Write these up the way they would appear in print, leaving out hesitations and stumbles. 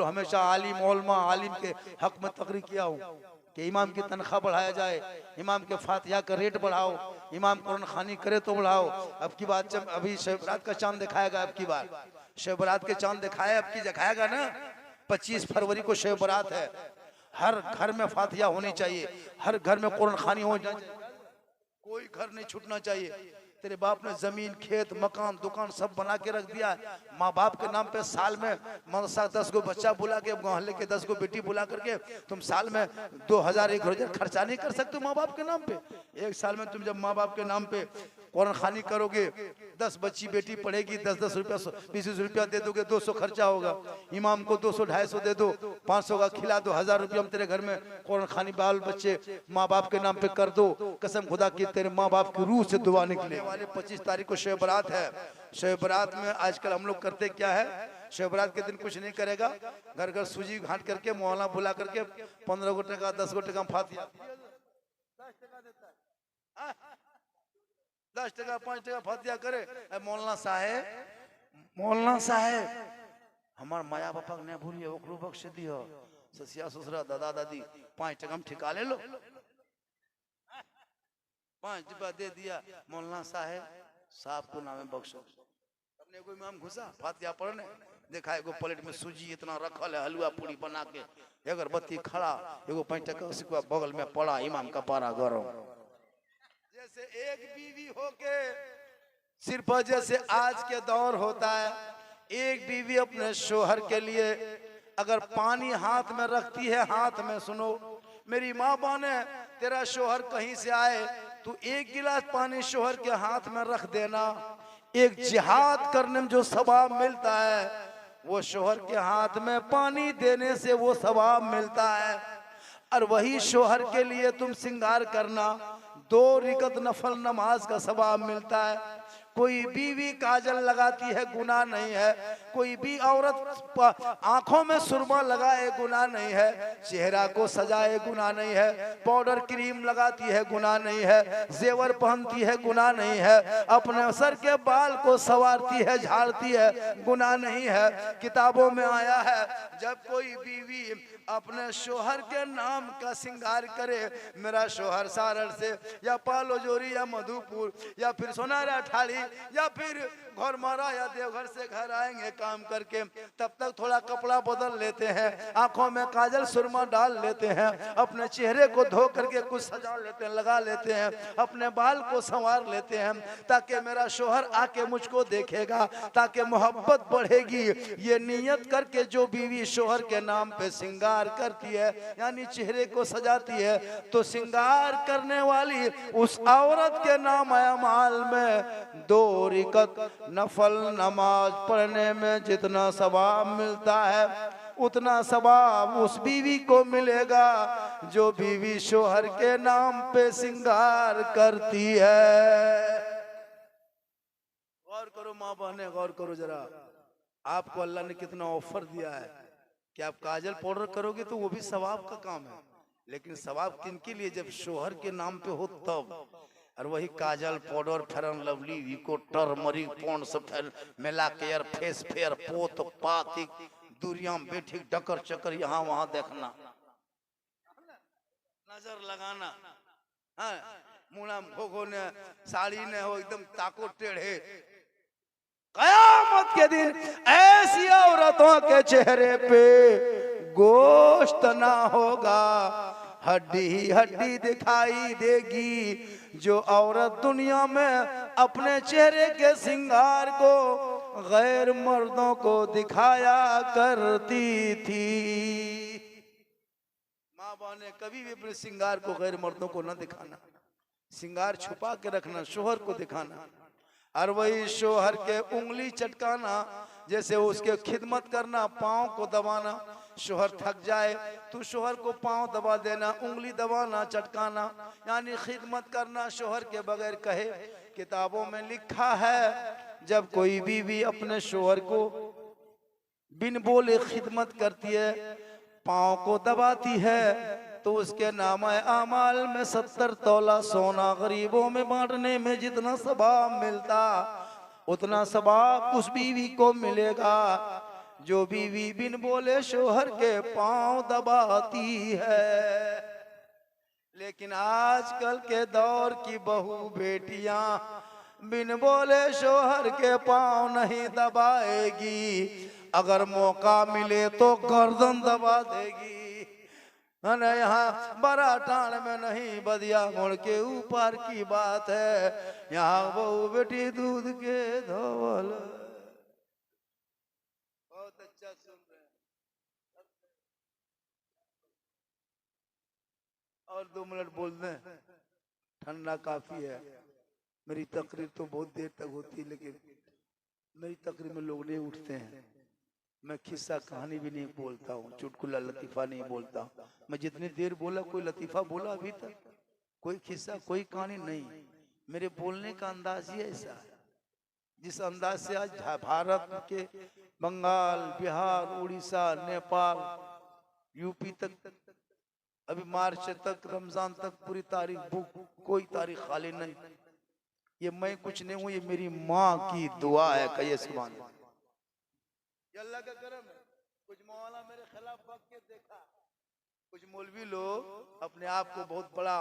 लोग हमेशा आलिम उलमा आलिम के हक में तकरीर किया हूँ कि इमाम की तनख्वाह बढ़ाया जाए, इमाम के फातिहा का रेट बढ़ाओ, इमाम कुरान खानी करे तो बढ़ाओ। अब की बात जब अभी शब बरात का चांद दिखाएगा, अब की बार शब बरात के चांद दिखाया, अब की दिखाएगा ना 25 फरवरी को शब बरात है। हर घर में फातिहा होनी चाहिए, हर घर में कुरान खानी होनी चाहिए, कोई घर नहीं छूटना चाहिए। तेरे बाप ने जमीन खेत मकान दुकान सब बना के रख दिया, माँ बाप के नाम पे साल में मदरसा 10 गो बच्चा बुला के मोहल्ले के 10 गो बेटी बुला करके तुम साल में 2000 1000 खर्चा नहीं कर सकते माँ बाप के नाम पे। एक साल में तुम जब माँ बाप के नाम पे कुरान खानी करोगे, 10 बच्ची बेटी पढ़ेगी, 10-10 रुपया 20 रुपया दे दोगे, 200 खर्चा होगा। इमाम को 200-250 दे दो, 500 का खिला दो, 1000 रुपया हम तेरे घर में कुरान खानी बाल बच्चे माँ बाप के नाम पे कर दो। कसम खुदा की तेरे माँ बाप की रूह से दुआ निकले। वाले 25 तारीख को शब बरात है। शब बरात में आजकल हम लोग करते क्या है, शब बरात के दिन कुछ नहीं करेगा, घर घर सूजी घाट करके मोहल्ला बुला करके 15 गो टका 10 गो टका फातिहा 10 टका 5 टका फातिहा करे। मौलाना साहेब हमार माया बापा ने भूलिए ओकरो बख्श दियो, ससिया ससुरा दादा दादी 5 टका हम ठिका ले लो, 5 डिब्बा दे दिया। मौलाना साहब को नाम बख्शो। अपने कोई इमाम घुसा फातिहा पढ़ने, देखा एगो प्लेट में सूजी इतना रखल है, हलवा पूरी बना के, अगरबत्ती खड़ा, एगो 5 टका सिक्का बगल में पड़ा, इमाम का पारा गरम। जैसे एक बीवी होके सिर्फ जैसे आज के दौर होता है, एक बीवी अपने शोहर के लिए अगर पानी हाथ में रखती है, हाथ में सुनो मेरी माँ बहने, तेरा शोहर कहीं से आए तू 1 गिलास पानी शोहर के हाथ में रख देना, एक जिहाद करने में जो सवाब मिलता है वो शोहर के हाथ में पानी देने से वो सवाब मिलता है। और वही शोहर के लिए तुम श्रृंगार करना, 2 रिकत नफल नमाज का सवाब मिलता है। कोई बीवी काजल लगाती है गुनाह नहीं है, कोई भी औरत आंखों में सुरमा लगाए गुनाह नहीं है, चेहरा को सजाए गुनाह नहीं है, पाउडर क्रीम लगाती है गुनाह नहीं है, जेवर पहनती है गुनाह नहीं है, अपने सर के बाल को संवारती है झाड़ती है गुनाह नहीं है। किताबों में आया है जब कोई बीवी अपने शोहर के नाम का श्रृंगार करे, मेरा शोहर सारण से या पालोजोरी या मधुपुर या फिर सोनारा ठाड़ी या फिर घरमारा या देवघर से घर आएंगे काम करके, तब तक थोड़ा कपड़ा बदल लेते हैं, आंखों में काजल सुरमा डाल लेते हैं, अपने चेहरे को धो करके कुछ सजा लेते हैं, लगा लेते हैं, अपने बाल को संवार लेते हैं ताकि मेरा शोहर आके मुझको देखेगा, ताकि मोहब्बत बढ़ेगी। ये नियत करके जो बीवी शोहर के नाम पे श्रृंगार करती है यानी चेहरे को सजाती है, तो श्रृंगार करने वाली उस औरत के नाम अमाल में 2 रिकत नफल नमाज पढ़ने में जितना सवाब मिलता है उतना सवाब उस बीवी को मिलेगा जो बीवी शोहर के नाम पे श्रृंगार करती है। गौर करो माँ बहने, गौर करो जरा, आपको अल्लाह ने कितना ऑफर दिया है कि आप काजल पाउडर करोगे तो वो भी सवाब का काम है, लेकिन सवाब किनके लिए, जब शोहर के नाम पे हो तब। और वही काजल पाउडर फेरन लवली विको टर्मरिक पॉन्ड सब मिला के यार फेस फेयर पोत पाती दूरिया में बैठी डकर चकर यहाँ वहां देखना, नजर लगाना, हाँ मुड़ा भोगो ने साड़ी ने हो एकदम ताको टेढ़े। कयामत के दिन ऐसी औरतों के चेहरे पे गोश्त ना होगा, हड्डी ही हड्डी दिखाई देगी। जो औरत दुनिया में अपने चेहरे के श्रृंगार को गैर मर्दों को दिखाया करती थी, माँ बाप ने कभी भी अपने श्रृंगार को गैर मर्दों को न दिखाना, श्रृंगार छुपा के रखना, शोहर को दिखाना। और वही शोहर के उंगली चटकाना, जैसे उसके खिदमत करना, पाँव को दबाना, शोहर थक जाए तो शोहर को पाँव दबा देना, उंगली दबाना, चटकाना, यानी खिदमत करना शोहर के बगैर कहे। किताबों में लिखा है जब कोई बीवी अपने शोहर को बिन बोले खिदमत करती है, पाँव को दबाती है, तो उसके नामा आमाल में 70 तोला सोना गरीबों में बांटने में जितना सवाब मिलता उतना सवाब उस बीवी को मिलेगा। जो बीवी बिन बोले शोहर के पांव दबाती है। लेकिन आजकल के दौर की बहू बेटियां बिन बोले शोहर के पांव नहीं दबाएगी, अगर मौका मिले तो गर्दन दबा देगी। यहाँ बड़ा टाण में नहीं बदिया मोड़ के ऊपर की बात है, यहाँ बहू बेटी दूध के धोवल। बहुत अच्छा सुन रहे हैं। और 2 मिनट बोल दें, ठंडा काफी है। मेरी तकरीर तो बहुत देर तक होती है, लेकिन मेरी तकरीर में लोग नहीं उठते हैं। मैं किस्सा कहानी भी नहीं बोलता हूँ, चुटकुला लतीफा नहीं बोलता हूँ। मैं जितनी देर बोला, कोई लतीफा बोला अभी तक? कोई किस्सा, कोई कहानी नहीं। मेरे बोलने का अंदाज ही ऐसा है, जिस अंदाज से आज भारत के बंगाल, बिहार, उड़ीसा, नेपाल, यूपी तक, अभी मार्च तक, रमजान तक पूरी तारीख बुक, कोई तारीख खाली नहीं। ये मैं कुछ नहीं हूँ, ये मेरी माँ की दुआ है। कहिए सुभान अल्लाह। ये अल्लाह का करम है। कुछ मौलाना मेरे खिलाफ बक के देखा, कुछ मौलवी लोग अपने आप को बहुत बड़ा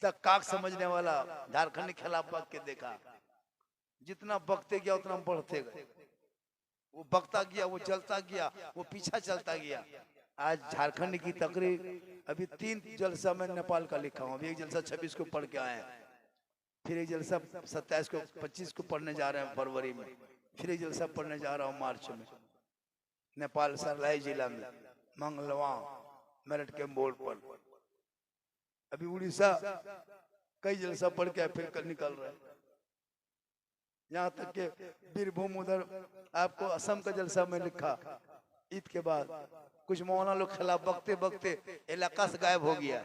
तकाक समझने वाला झारखंड के खिलाफ बक के देखा। जितना बकते गया उतना बढ़ते गए। वो बकता गया, वो जलता गया, वो पीछा चलता गया। आज झारखंड की तकरीर, अभी 3 जलसा मैं नेपाल का लिखा हूँ। अभी एक जलसा 26 को पढ़ के आए हैं, फिर एक जलसा 27 को 25 को पढ़ने जा रहे हैं फरवरी में, फिर एक जलसा पढ़ने जा रहा हूँ मार्च में, नेपाल सरलाई जिला में मंगलवा मेरठ के मोड़ पर। अभी उड़ीसा कई जलसा पढ़ के फिर कल निकल रहे हैं। यहाँ तक के बीरभूम, उधर आपको असम का जलसा में लिखा। ईद के बाद कुछ मौलाना लोग खिलाफ बकते बकते इलाका से गायब हो गया।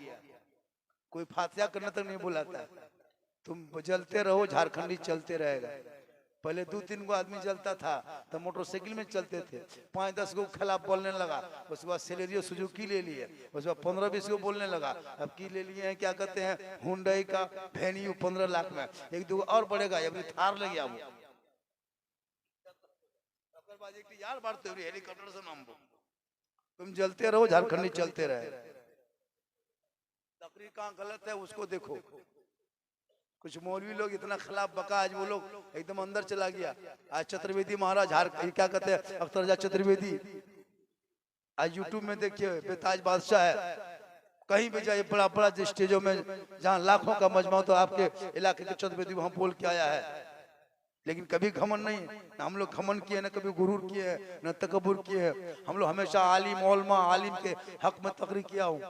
कोई फातिहा करने तक नहीं बुलाता। तुम जलते रहो, झारखंडी चलते रहेगा। पहले 2-3 गो आदमी जलता था तो मोटरसाइकिल में चलते थे, 5-10 गो खिलाफ बोलने लगा। उसके बाद सेलेरियो सुजुकी ले लिए, उसके बाद 15-20 गो बोलने लगा। अब की ले लिए हैं, क्या कहते हैं, हुंडई का वेन्यू 15 लाख में, 1-2 और बढ़ेगा। अभी थार ले गया वो यार, बढ़ते हुए हेलीकॉप्टर से नाम। तुम जलते रहो, झारखंडी चलते रहे। तकरीर कहाँ गलत है उसको देखो। कुछ मौलवी लोग इतना खिलाफ बका, आज वो लोग एकदम अंदर चला गया। आज चतुर्वेदी महाराज, क्या कहते हैं, अख्तरजा चतुर्वेदी, आज यूट्यूब में देखिए, बेताज बादशाह है। कहीं भी जाइए, बड़ा बड़ा स्टेजों में जहाँ लाखों का मजमा, तो आपके इलाके के चतुर्वेदी वहां बोल के आया है। लेकिन कभी घमन नहीं, न हम लोग घमन किए, न कभी गुरूर किए, न तकब्बुर किए। हम लोग हमेशा आलिम उलमा आलिम के हक में तकरीर किया हूँ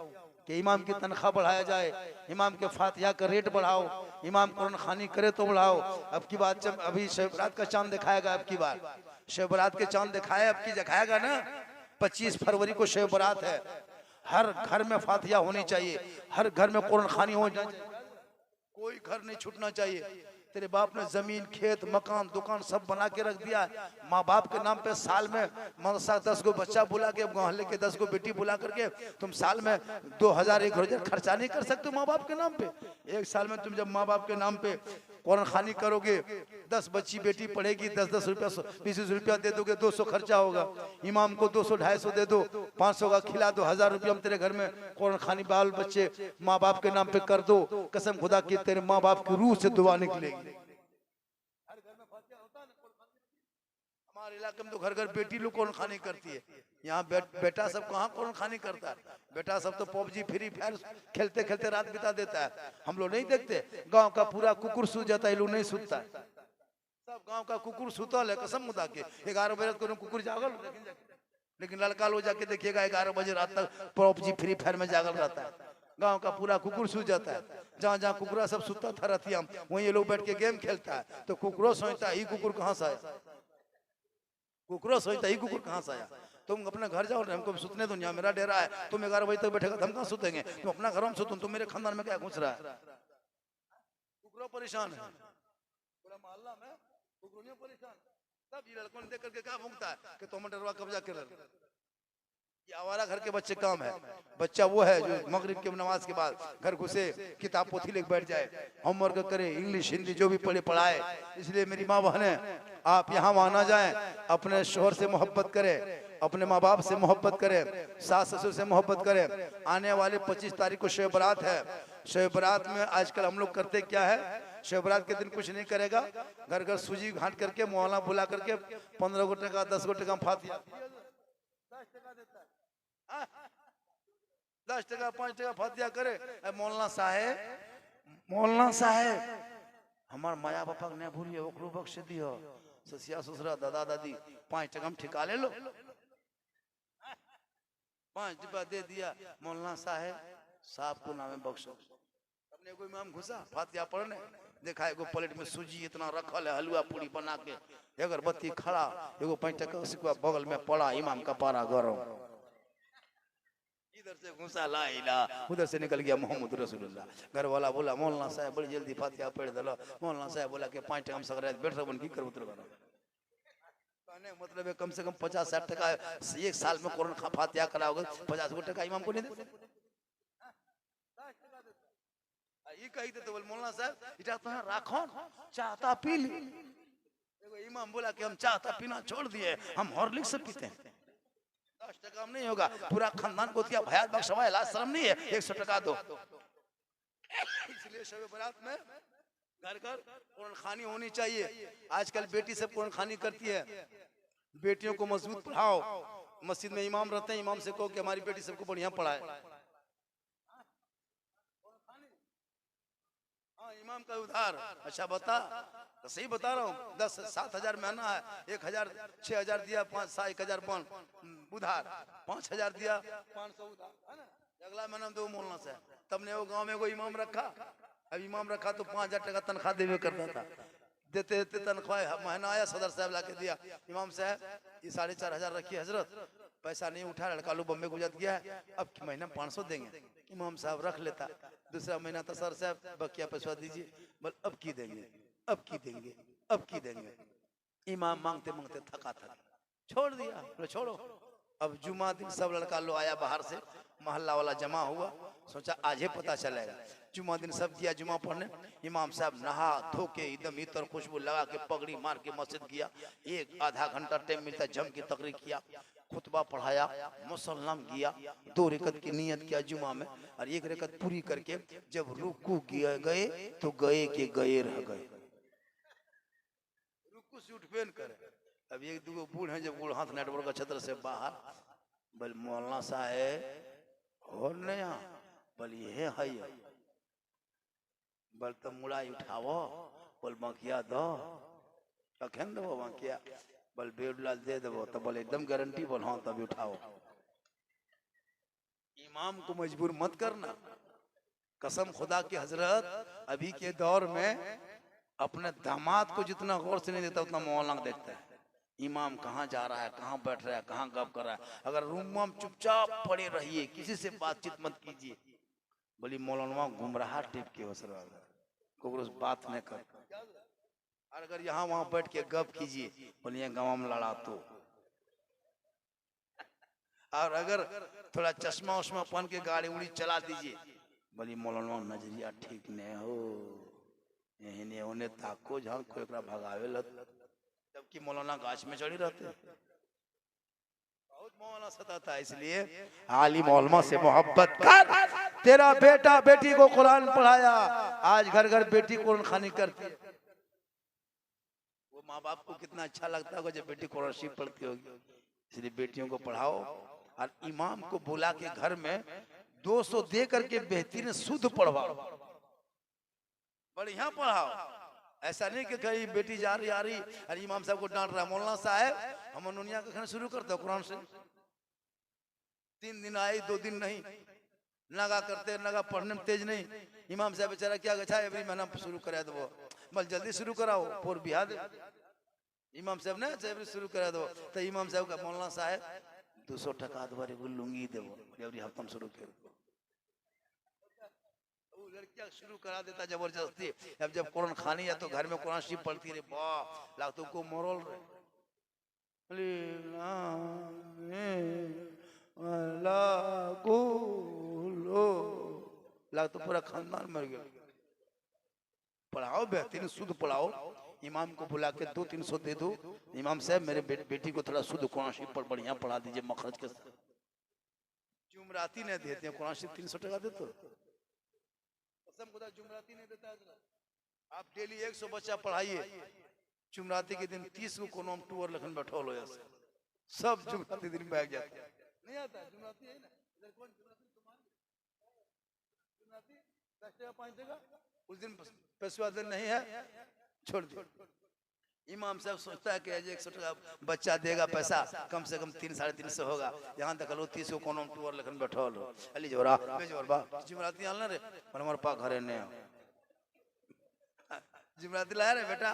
कि इमाम की तनख्वाह बढ़ाया जाए, इमाम के फातिहा का रेट बढ़ाओ, इमाम कुरान खानी करे तो बढ़ाओ। अब की बात, जब अभी शब बारात का चांद दिखाएगा, अब की बार शब बारात के चांद दिखाया, अब की दिखाएगा ना। 25 फरवरी को शब बारात है। हर घर में फातिहा होनी चाहिए, हर घर में कुरान खानी होनी चाहिए, कोई घर नहीं छूटना चाहिए। तेरे बाप ने जमीन, खेत, मकान, दुकान सब बना के रख दिया। माँ बाप के नाम पे साल में मदरसा 10 गो बच्चा बुला के, मोहल्ले के 10 गो बेटी बुला करके तुम साल में 2000-1000 खर्चा नहीं कर सकते माँ बाप के नाम पे। एक साल में तुम जब माँ बाप के नाम पे कुरान खानी करोगे, 10 बच्ची बेटी पढ़ेगी, 10-10 रुपया 20-20 रुपया दे दोगे, 200 खर्चा होगा। इमाम को 200-250 दे दो, 500 का खिला दो, 1000 रुपया हम तेरे घर में कुरान खानी बाल बच्चे माँ बाप के नाम पे कर दो। कसम खुदा की तेरे माँ बाप की रूह से दुआ निकलेगी। हर घर में फातिहा होता है ना। हमारे इलाके में तो घर घर बेटी लोग कुरान खानी करती है। यहाँ बेटा सब कहाँ कुरान खानी करता है। बेटा सब तो पबजी फ्री फायर खेलते खेलते रात बिता देता है। हम लोग नहीं देखते, गांव का पूरा कुकुर सो जाता है, लोग नहीं सुतता है। सब गांव का कुकुर सुतल है, कसम खुदा के। 11 बजे को कुकुर जागल, लेकिन लड़का लोग जाके देखिएगा 11 बजे रात तक पबजी फ्री फायर में जागल रहता है। गांव का पूरा कुकुर सो जाता है। जहाँ जहाँ कुकुरा सब सुता था रतिया, वहीं ये लोग बैठ के गेम खेलता है। तो कुकुरो सोचता है, कुकुर कहाँ से आया, कुकुरो सोचता है कुकुर कहाँ से आया। तुम अपने घर जाओ, हमको सुतने दो, यहाँ मेरा डेरा है। तुम 11 बजे तक बैठेगा, हम कहाँ सुतेंगे। तुम अपना घर में सुतो, तुम मेरे खानदान में क्या घुस रहा है। कुकुरो परेशान है, पूरा मोहल्ला में कुकुरों परेशान। सब ये लड़कों ने देख करके क्या भूंगता है कि तुम डरवा कब्जा कर। ये आवारा घर के बच्चे काम है। बच्चा वो है जो मगरिब के नमाज के बाद घर घुसे, किताब पोथी लेके बैठ जाए, होमवर्क करे, इंग्लिश हिंदी जो भी पढ़े पढ़ाए। इसलिए मेरी माँ बहने, आप यहाँ वहाँ ना जाएं, अपने शोहर से मोहब्बत करें, अपने माँ बाप से मोहब्बत करें, सास ससुर से मोहब्बत करें। आने वाले 25 तारीख को शब बारात है। शब बारात में आजकल हम लोग करते क्या है, शब बारात के दिन कुछ नहीं करेगा, घर घर सूजी घाट करके मोहल्ला बुला करके 15 गो टका 10 गो टका फातिया 10 टका 5 टका फातिया करे। मौलाना साहेब, मौलाना साहेब हमार माया बापा ने भूलिए, ओकरो बख्श दियो, ससिया ससुरा दादा दादी 5 टका में ठिका ले लो, 5 डिब्बा दे दिया। मौलाना साहेब साहब को नामे बख्शो। अपने कोई इमाम घुसा फातिया पढ़ने, देखा एगो प्लेट में सूजी इतना रखल है, हलवा पूरी बना के, अगरबत्ती खड़ा, एगो 5 टका सिक्का बगल में पड़ा, इमाम का पारा गरम। इधर से घुसा ला इला, उधर से निकल गया मोहम्मद रसूलुल्लाह। घर वाला बोला मौलाना साहब बड़ी जल्दी फातिहा पढ़ दलो। मौलाना साहब बोला कि 5 टका में सगरात बैठ रहा की करूँ कहने मतलब है कम से कम 50-60 टका एक साल में कुरान फातिहा कराओगे, 50 गो टका इमाम को नहीं देते। ये कही थे तो बोल मौलाना साहब इटा तो राखो चाहता पी ली। देखो इमाम बोला कि हम चाहता पीना छोड़ दिए, हम हॉर्लिक्स से पीते हैं। 10 टका में नहीं होगा, पूरा खानदान को दिया, भयात बख्शवा इलाज शर्म नहीं है, 100 टका दो। इसलिए शब बारात में घर घर कुरान खानी होनी चाहिए। आजकल बेटी सब कुरान खानी करती है। बेटियों को मजबूत पढ़ाओ। मस्जिद में इमाम रहते हैं, इमाम से कहो कि हमारी बेटी सबको बढ़िया पढ़ाए। हाँ इमाम का उधार, अच्छा बता तो सही बता रहा हूँ, 10-7 हजार महीना है, 1,000 6,000 दिया, 5-1,000 उधार, 5,000 दिया 500 उधार है ना। अगला महीना दो मौलाना से। तब ने वो गांव में कोई इमाम रखा, अब इमाम रखा तो 5,000 टका तनख्वाह देवे करता था। देते देते तनख्वाह महीना आया, सदर साहब लाके दिया, इमाम साहब ये 4,500 रखिए हजरत, पैसा नहीं उठा, लड़का लोग बम्बे गुजर गया है, अब महीना 500 देंगे। इमाम साहब रख लेता, दूसरा महीना तो सर साहब बकिया पैसा दीजिए, बोल अब की देंगे, अब की देंगे, अब की देंगे। इमाम मांगते मांगते थका छोड़ दिया, बोले छोड़ो। अब जुमा दिन सब लड़का लो आया बाहर से, मोहल्ला वाला जमा हुआ, सोचा आज ही पता चलेगा। जुमा दिन सब गया जुमा पढ़ने, इमाम साहब नहा धो के एकदम इतर खुशबू लगा के पगड़ी मार के मस्जिद गया। 1-आधा घंटा टाइम मिलता, जम की तकरीर किया, खुतबा पढ़ाया, मुसल्लम किया, 2 रकत की नियत किया जुमा में, और 1 रकत पूरी करके जब रुकू गए तो गए के गए रह गए, रुकू से उठ बेन करे। अब 1-2 बूढ़ हैं, जब बूढ़ हाथ नेटवर्क का छत्र से बाहर, बोल मौलाना साहेब और नया, बोल ये है, बोल तो मुड़ाई उठाओ, बोल बाकिया दो, कखें दो बाकिया, बोल बेडलाल दे दो, तो बोले एकदम गारंटी, बोल हाँ तभी उठाओ। इमाम को मजबूर मत करना, कसम खुदा की हजरत अभी के दौर में अपने दामाद को जितना गौर से नहीं देता उतना मौलाना देखता है। इमाम कहाँ जा रहा है, कहाँ बैठ रहा है, कहाँ गप कर रहा है। अगर रूम में चुपचाप पड़े रहिए, किसी से बातचीत मत कीजिए, बोली मौलाना घूम रहा टिप के को बात नहीं कर। और अगर यहाँ वहां बैठ के गप कीजिए, बोलिए गाँव में लड़ा तो। और अगर थोड़ा चश्मा उश्मा पहन के गाड़ी उड़ी चला दीजिए, बोली मौलाना नजरिया ठीक नहीं हो, यही उन्हें ताको जहाँ कोई भगावे लत, जबकि मौलाना गाछ में चढ़ी रहते। बहुत मौलाना सताता है। इसलिए आलिम उलमा से मोहब्बत कर। तेरा बेटा बेटी को कुरान पढ़ाया, आज घर घर बेटी कुरान खानी करती है। वो माँ बाप को कितना अच्छा लगता होगा जब बेटी कुरान शरीफ पढ़ती होगी। इसलिए बेटियों को पढ़ाओ, और इमाम को बुला के घर में 200 दे करके बेहतरीन शुद्ध पढ़वाओ, बढ़िया पढ़ाओ। ऐसा नहीं कि कहीं बेटी जा रही आ रही और इमाम साहब को डांट रहा है, मौलाना साहब हम दुनिया का खाना शुरू करते हो कुरान से, 3 दिन आए 2 दिन नहीं, नगा करते, नगा पढ़ने में तेज नहीं। इमाम साहब बेचारा क्या गछा एवरी महीना शुरू करा दो, बल जल्दी शुरू कराओ, फोर बिहा दे। इमाम साहब ने एवरी शुरू करा दो, तो इमाम साहब का मौलाना साहब 200 टका दोबारे लुंगी देवो, एवरी हफ्ता में शुरू कर दो। लड़कियां शुरू करा देता जबरदस्ती। अब जब कुरान खानी है तो घर में कुरान शरीफ पढ़ती रहे, वाह लाख तुमको मोरल रहे। लाग तो पूरा खानदान मर गया। पढ़ाओ बेहतरीन शुद्ध पढ़ाओ, इमाम को बुला के 200-300 दे दो, इमाम साहब मेरे बेटी को थोड़ा शुद्ध कुरान शरीफ पर बढ़िया पढ़ा दीजिए मखरज के साथ। जुमराती नहीं देते हैं कुरान शरीफ 300 टका देते हो, कसम खुदा जुमराती नहीं देता है। आप डेली 100 बच्चा पढ़ाइए, जुमराती के दिन 30 को कोनो टूर लखन बैठो लो, ऐसे सब जुमराती दिन बैठ जाते हैं। नहीं आता जुमराती है ना, इधर कौन जुमराती तुम्हारे जुमराती 10 टका 5 टका उस दिन पैसा दिन नहीं है, छोड़ दो। इमाम साहब सोचता है कि 100 टका बच्चा देगा पैसा, कम से कम 300-350 होगा, यहाँ तक लो 30 को कोनो टूर लखन बैठो लो। अली जोरा बेजोरबा जुमराती आलना रे पर हमारे पास घरे ने जुमराती लाया रे बेटा,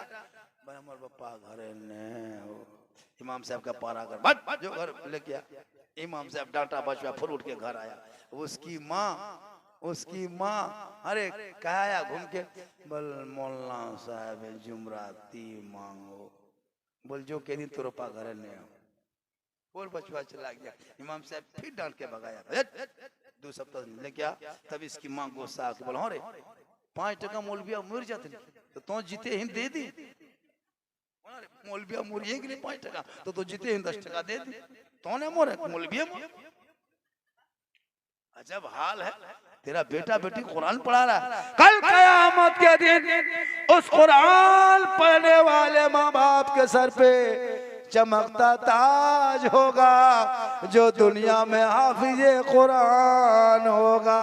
पर हमारे पापा घरे ने हो। इमाम साहब का पारा कर बच जो घर लेके आ। इमाम साहब डांटा बचवा फिर उठ के घर आया। उसकी माँ अरे कहा घूम के बोल मौलाना साहब जुमराती मांगो, बोल जो कह दी तो रोपा घर ने हो। बोल बचवा चला गया। इमाम साहब फिर डांट के भगाया, 2 सप्ताह लेके आ। तब इसकी माँ गुस्सा आके बोल, हाँ रे 5 टका मौलविया मर जाते तो जीते ही दे दी, मौलविया मुरिए के लिए 5 टका तो जीते ही 10 टका दे दी, तो ने मोरे मौलविया मोर। अजब हाल है, तेरा बेटा बेटी कुरान पढ़ा रहा है, कल कयामत के दिन उस कुरान पढ़ने वाले माँ बाप के सर पे चमकता ताज होगा जो दुनिया में हाफिज़े कुरान होगा।